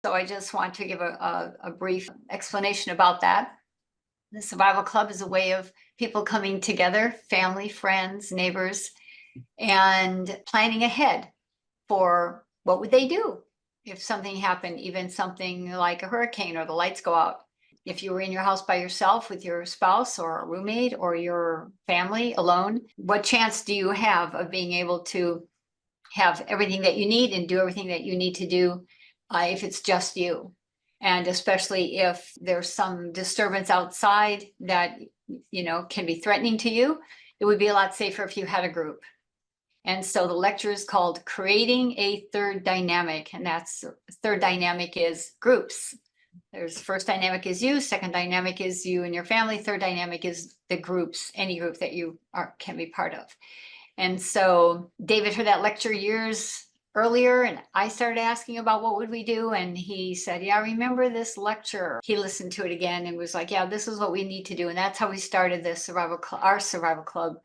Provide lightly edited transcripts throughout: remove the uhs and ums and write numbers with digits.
So I just want to give a brief explanation about that. The Survival Club is a way of people coming together, family, friends, neighbors, and planning ahead for what would they do if something happened, even something like a hurricane or the lights go out. If you were in your house by yourself with your spouse or a roommate or your family alone, what chance do you have of being able to have everything that you need and do everything that you need to do if it's just you? And especially if there's some disturbance outside that, can be threatening to you, it would be a lot safer if you had a group. And so the lecture is called Creating a Third Dynamic. And that's third dynamic is groups. There's first dynamic is you, second dynamic is you and your family, third dynamic is the groups, any group that you can be part of. And so David heard that lecture years earlier, and I started asking about what would we do, and he said, yeah, I remember this lecture. He listened to it again and was like, yeah, this is what we need to do. And that's how we started this our survival club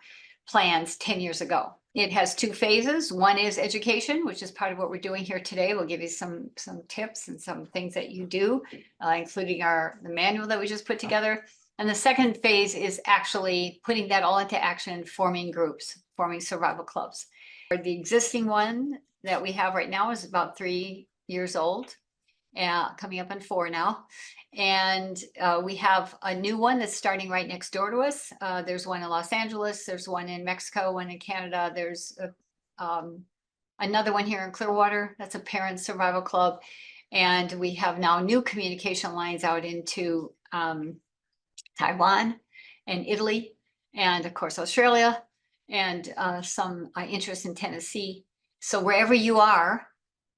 plans 10 years ago. It has two phases. One is education, which is part of what we're doing here today. We'll give you some tips and some things that you do, including the manual that we just put together. And the second phase is actually putting that all into action, forming groups, forming survival clubs. The existing one that we have right now is about 3 years old, coming up on 4 now. And we have a new one that's starting right next door to us. There's one in Los Angeles, there's one in Mexico, one in Canada. There's another one here in Clearwater. That's a parent survival club. And we have now new communication lines out into Taiwan and Italy, and of course, Australia, and some interest in Tennessee. So wherever you are,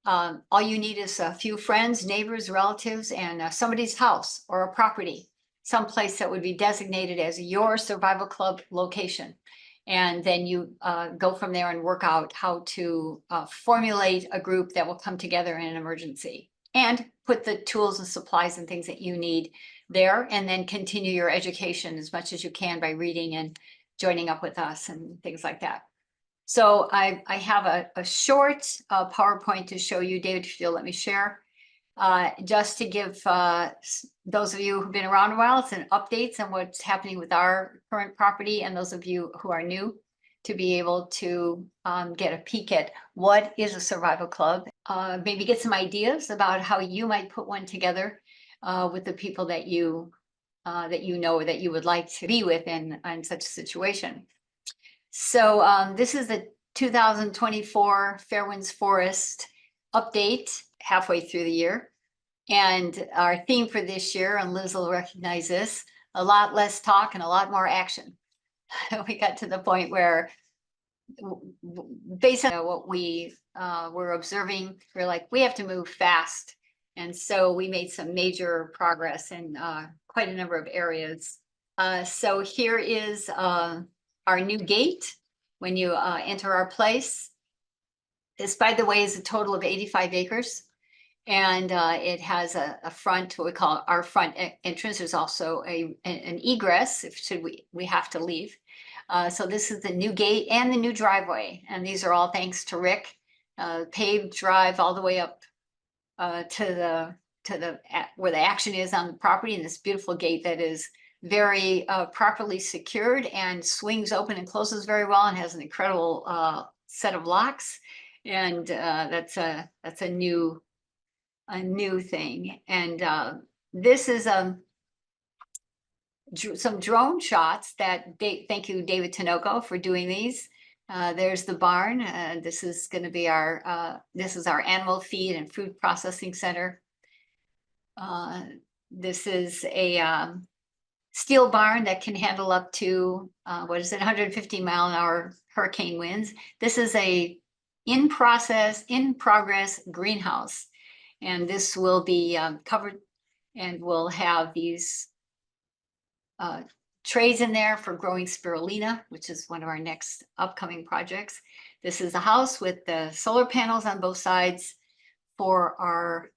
all you need is a few friends, neighbors, relatives, and somebody's house or a property, someplace that would be designated as your survival club location. And then you go from there and work out how to formulate a group that will come together in an emergency and put the tools and supplies and things that you need there, and then continue your education as much as you can by reading and joining up with us and things like that. So I have a short PowerPoint to show you. David, if you'll let me share, just to give those of you who've been around a while some updates on what's happening with our current property, and those of you who are new to be able to get a peek at what is a survival club, maybe get some ideas about how you might put one together with the people that you know or that you would like to be with in such a situation. So this is the 2024 Fairwinds Forest update halfway through the year. And our theme for this year, and Liz will recognize this, a lot less talk and a lot more action. We got to the point where, based on what we were observing, we're like, we have to move fast. And so we made some major progress in quite a number of areas. So here is our new gate when you enter our place. This, by the way, is a total of 85 acres. And it has a front, what we call our front entrance. There's also an egress if we have to leave. So this is the new gate and the new driveway. And these are all thanks to Rick. Paved drive all the way up to where the action is on the property, and this beautiful gate that is very properly secured and swings open and closes very well and has an incredible set of locks. And that's a new thing. And this is some drone shots that thank you, David Tinoco, for doing these. There's the barn. This is going to be our animal feed and food processing center. This is a steel barn that can handle up to 150-mile-an-hour hurricane winds. This is a in progress greenhouse, and this will be covered, and we'll have these trays in there for growing spirulina, which is one of our next upcoming projects. This is a house with the solar panels on both sides for our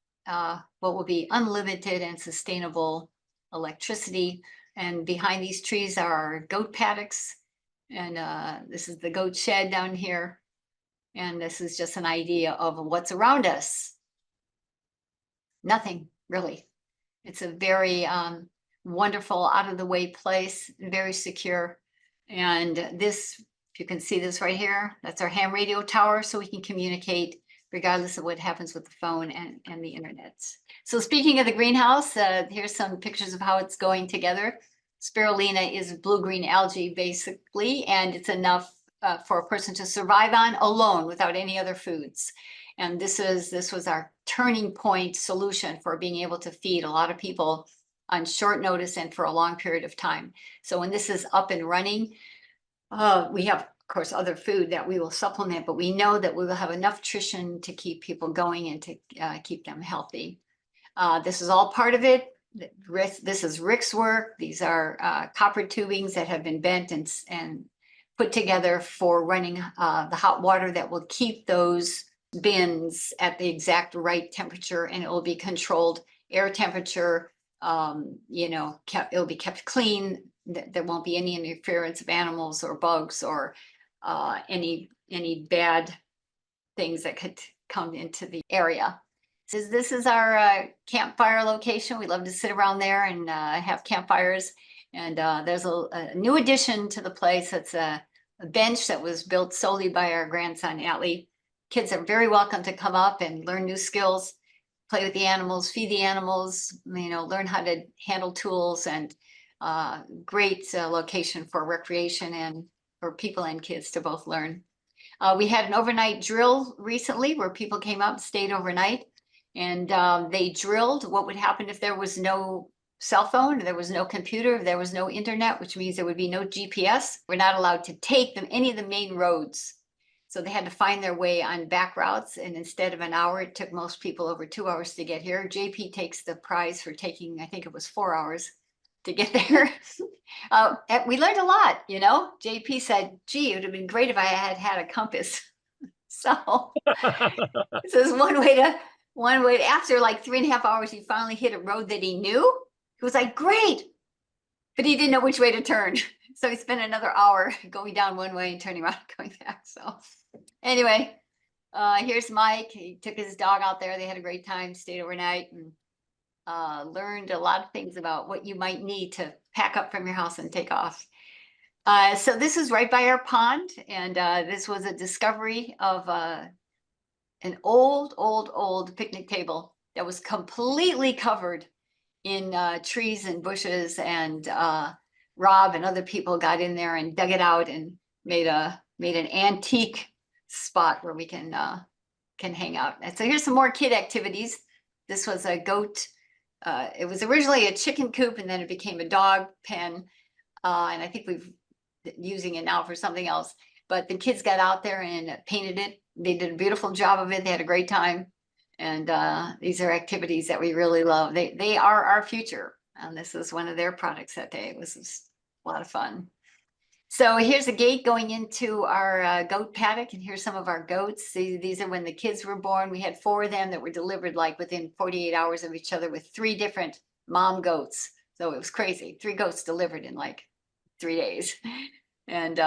what will be unlimited and sustainable electricity. And behind these trees are our goat paddocks. And this is the goat shed down here. And this is just an idea of what's around us. Nothing really. It's a very wonderful, out of the way place, very secure. And this, if you can see this right here, that's our ham radio tower, so we can communicate regardless of what happens with the phone and the internet. So speaking of the greenhouse, here's some pictures of how it's going together. Spirulina is blue-green algae basically, and it's enough for a person to survive on alone without any other foods. And this was our turning point solution for being able to feed a lot of people on short notice and for a long period of time. So when this is up and running, we have, of course, other food that we will supplement, but we know that we will have enough nutrition to keep people going and to keep them healthy. This is all part of it. This is Rick's work. These are copper tubings that have been bent and put together for running the hot water that will keep those bins at the exact right temperature, and it will be controlled air temperature. It'll be kept clean. There won't be any interference of animals or bugs or any bad things that could come into the area. This is our campfire location. We love to sit around there and have campfires. And there's a new addition to the place. It's a bench that was built solely by our grandson, Atlee. Kids are very welcome to come up and learn new skills, play with the animals, feed the animals, learn how to handle tools, and great location for recreation and for people and kids to both learn. We had an overnight drill recently where people came up, stayed overnight, and they drilled what would happen if there was no cell phone, there was no computer, there was no internet, which means there would be no GPS. We're not allowed to take them any of the main roads. So they had to find their way on back routes. And instead of an hour, it took most people over 2 hours to get here. JP takes the prize for taking, I think it was 4 hours to get there. We learned a lot, JP said, gee, it would have been great if I had had a compass. So this is one way after like 3.5 hours, he finally hit a road that he knew. He was like, great, but he didn't know which way to turn. So he spent another hour going down one way and turning around and going back. So anyway, here's Mike. He took his dog out there. They had a great time, stayed overnight, and learned a lot of things about what you might need to pack up from your house and take off. So this is right by our pond. And this was a discovery of an old picnic table that was completely covered in trees and bushes, and Rob and other people got in there and dug it out and made an antique spot where we can hang out. And so here's some more kid activities. This was a goat. It was originally a chicken coop, and then it became a dog pen. And I think we've using it now for something else. But the kids got out there and painted it. They did a beautiful job of it. They had a great time. And these are activities that we really love. They are our future. And this is one of their products that day. It was just a lot of fun. So here's a gate going into our goat paddock. And here's some of our goats. These are when the kids were born. We had 4 of them that were delivered like within 48 hours of each other with 3 different mom goats. So it was crazy. 3 goats delivered in like 3 days. And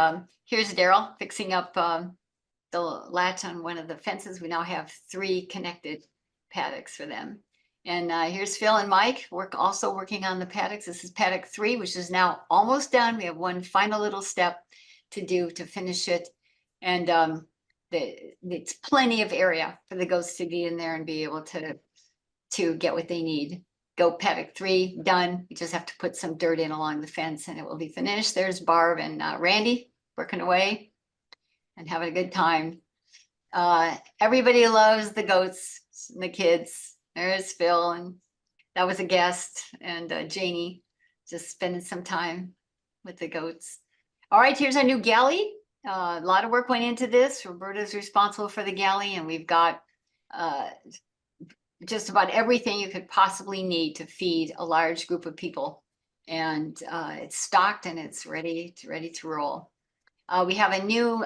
here's Daryl fixing up the latch on one of the fences. We now have 3 connected paddocks for them. And here's Phil and Mike also working on the paddocks. This is paddock 3, which is now almost done. We have one final little step to do to finish it. And it's plenty of area for the goats to be in there and be able to get what they need. Goat paddock 3 done. We just have to put some dirt in along the fence and it will be finished. There's Barb and Randy working away and having a good time. Everybody loves the goats and the kids. There's Phil, and that was a guest, and Janie just spending some time with the goats. All right, here's our new galley. A lot of work went into this. Roberta's responsible for the galley, and we've got just about everything you could possibly need to feed a large group of people. And it's stocked and it's ready to roll. We have a new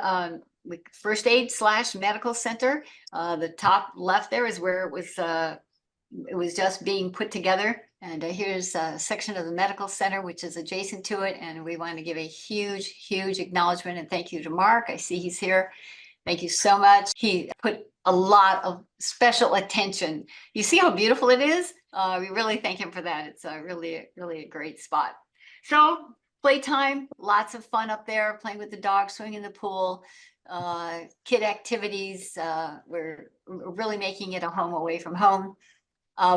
first aid / medical center. The top left there is where it was just being put together. And here's a section of the medical center, which is adjacent to it. And we want to give a huge acknowledgement and thank you to Mark. I see he's here. Thank you so much. He put a lot of special attention. You see how beautiful it is? We really thank him for that. It's a really a great spot. So playtime, lots of fun up there, playing with the dog, swimming in the pool, kid activities. We're really making it a home away from home.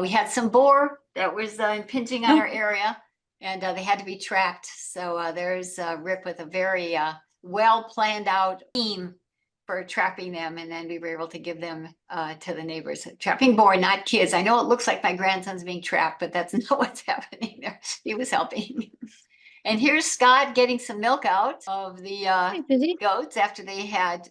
We had some boar that was impinging on our area, and they had to be trapped. So there's Rick with a very well planned out team for trapping them, and then we were able to give them to the neighbors. Trapping boar, not kids. I know it looks like my grandson's being trapped, but that's not what's happening there. He was helping. And here's Scott getting some milk out of the goats after they had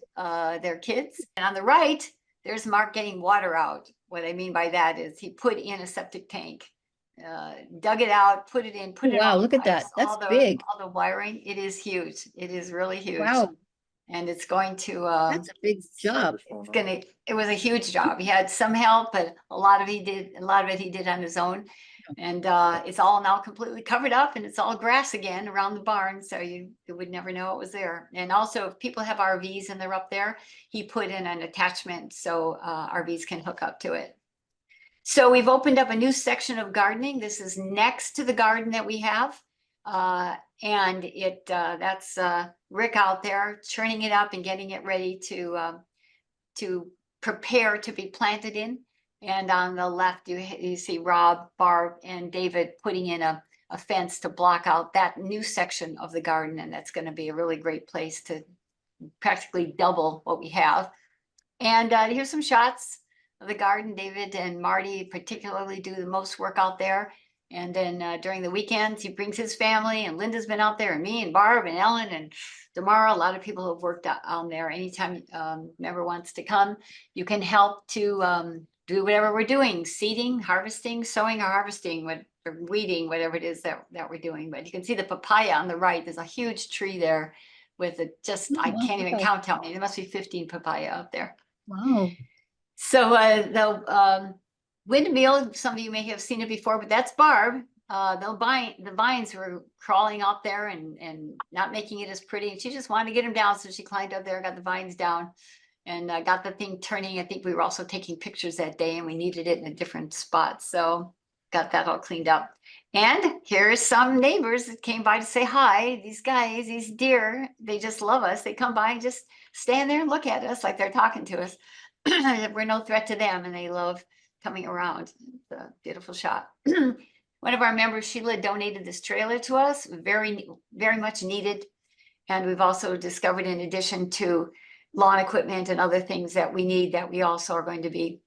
their kids. And on the right, there's Mark getting water out. What I mean by that is he put in a septic tank, dug it out, put it in, put it Wow, on look at that. That's big. all the wiring. It is huge. It is really huge. Wow, And it's going to that's a big job. it was a huge job. He had some help, but a lot of it he did on his own. And it's all now completely covered up, and it's all grass again around the barn, so you would never know it was there. And also, if people have RVs and they're up there, he put in an attachment so RVs can hook up to it. So we've opened up a new section of gardening. This is next to the garden that we have. And that's Rick out there churning it up and getting it ready to prepare to be planted in. And on the left, you see Rob, Barb, and David putting in a fence to block out that new section of the garden. And that's going to be a really great place to practically double what we have. And here's some shots of the garden. David and Marty particularly do the most work out there. And then during the weekends, he brings his family, and Linda's been out there, and me and Barb and Ellen and Damara. A lot of people have worked on there. Anytime member wants to come, you can help to do whatever we're doing: seeding, harvesting, sowing, or harvesting, or weeding, whatever it is that we're doing. But you can see the papaya on the right. There's a huge tree there with I can't even count how many. There must be 15 papaya up there. Wow. So the windmill, some of you may have seen it before, but that's Barb. The vines were crawling up there and not making it as pretty. And she just wanted to get them down. So she climbed up there, got the vines down, and got the thing turning. I think we were also taking pictures that day, and we needed it in a different spot. So got that all cleaned up. And here's some neighbors that came by to say hi. These guys, these deer, they just love us. They come by and just stand there and look at us like they're talking to us. We're no threat to them, and they love coming around. It's a beautiful shot. One of our members, Sheila, donated this trailer to us, very much needed. And we've also discovered, in addition to lawn equipment and other things that we need, that we also are going to be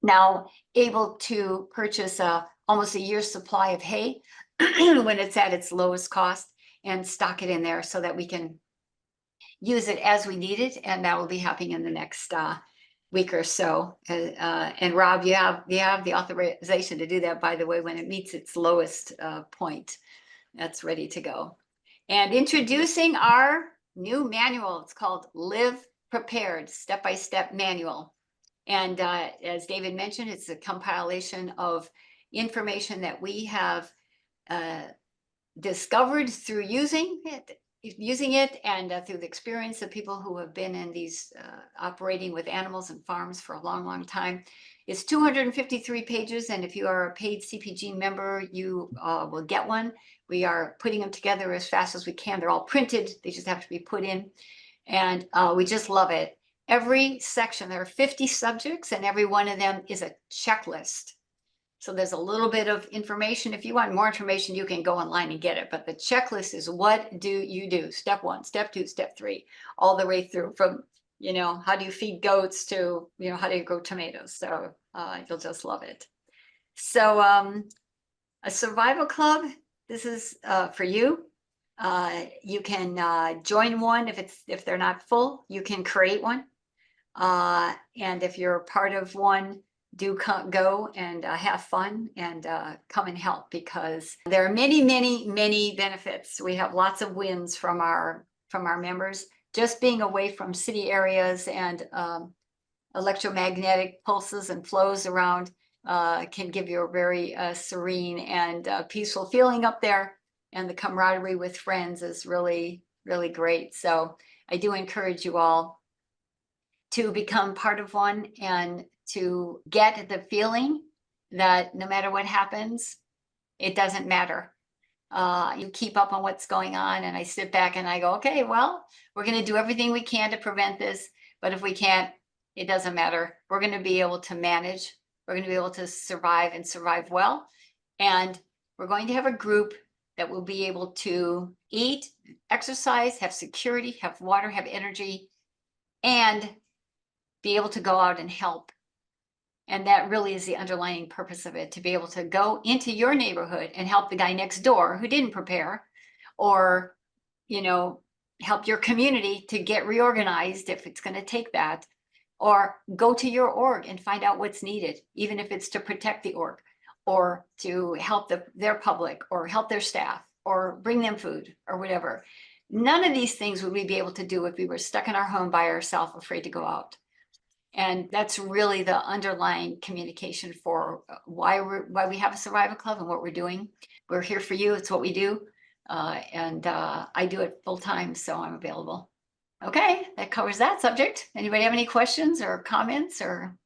now able to purchase almost a year's supply of hay when it's at its lowest cost, and stock it in there so that we can use it as we need it. And that will be happening in the next week or so. And Rob, you have the authorization to do that, by the way, when it meets its lowest point. That's ready to go. And introducing our new manual. It's called Live Prepared, step-by-step manual. And as David mentioned, it's a compilation of information that we have discovered through using it, and through the experience of people who have been in these operating with animals and farms for a long time. It's 253 pages, and if you are a paid CPG member, you will get one. We are putting them together as fast as we can. They're all printed. They just have to be put in, and we just love it. Every section, there are 50 subjects, and every one of them is a checklist. So there's a little bit of information. If you want more information, you can go online and get it. But the checklist is, what do you do? Step 1, step 2, step 3, all the way through, from, how do you feed goats to, how do you grow tomatoes? So you'll just love it. So a survival club, this is for you. You can join one if they're not full. You can create one. And if you're part of one, do go and have fun and come and help, because there are many benefits. We have lots of wins from our members. Just being away from city areas and electromagnetic pulses and flows around can give you a very serene and peaceful feeling up there. And the camaraderie with friends is really great. So I do encourage you all to become part of one and to get the feeling that no matter what happens, it doesn't matter. You keep up on what's going on, and I sit back and I go, okay, well, we're going to do everything we can to prevent this, but if we can't, it doesn't matter. We're going to be able to manage. We're going to be able to survive and survive well. And we're going to have a group that will be able to eat, exercise, have security, have water, have energy, and be able to go out and help. And that really is the underlying purpose of it, to be able to go into your neighborhood and help the guy next door who didn't prepare, or, help your community to get reorganized if it's going to take that, or go to your org and find out what's needed, even if it's to protect the org or to help their public or help their staff or bring them food or whatever. None of these things would we be able to do if we were stuck in our home by ourselves, afraid to go out. And that's really the underlying communication for why we have a survival club and what we're doing. We're here for you. It's what we do. And I do it full time, so I'm available. Okay, that covers that subject. Anybody have any questions or comments or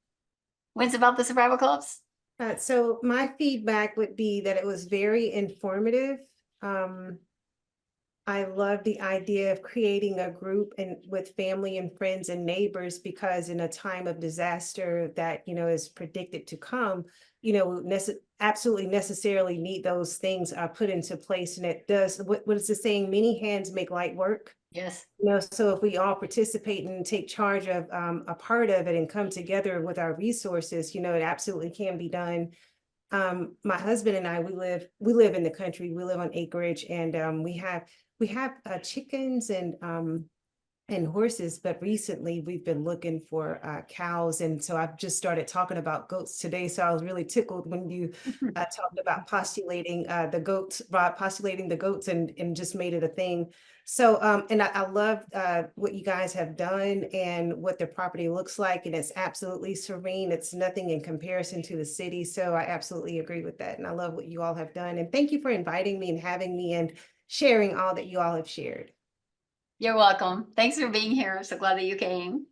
wins about the survival clubs? So my feedback would be that it was very informative. I love the idea of creating a group and with family and friends and neighbors, because in a time of disaster that, is predicted to come, absolutely necessarily need those things put into place. And it does, what is the saying? Many hands make light work. Yes. So if we all participate and take charge of a part of it and come together with our resources, it absolutely can be done. My husband and I, we live in the country. We live on acreage, and we have chickens and horses, but recently we've been looking for cows. And so I've just started talking about goats today. So I was really tickled when you talked about postulating the goats, postulating the goats, and just made it a thing. So, and I love what you guys have done and what the property looks like. And it's absolutely serene. It's nothing in comparison to the city. So I absolutely agree with that. And I love what you all have done. And thank you for inviting me and having me and sharing all that you all have shared. You're welcome. Thanks for being here. So glad that you came.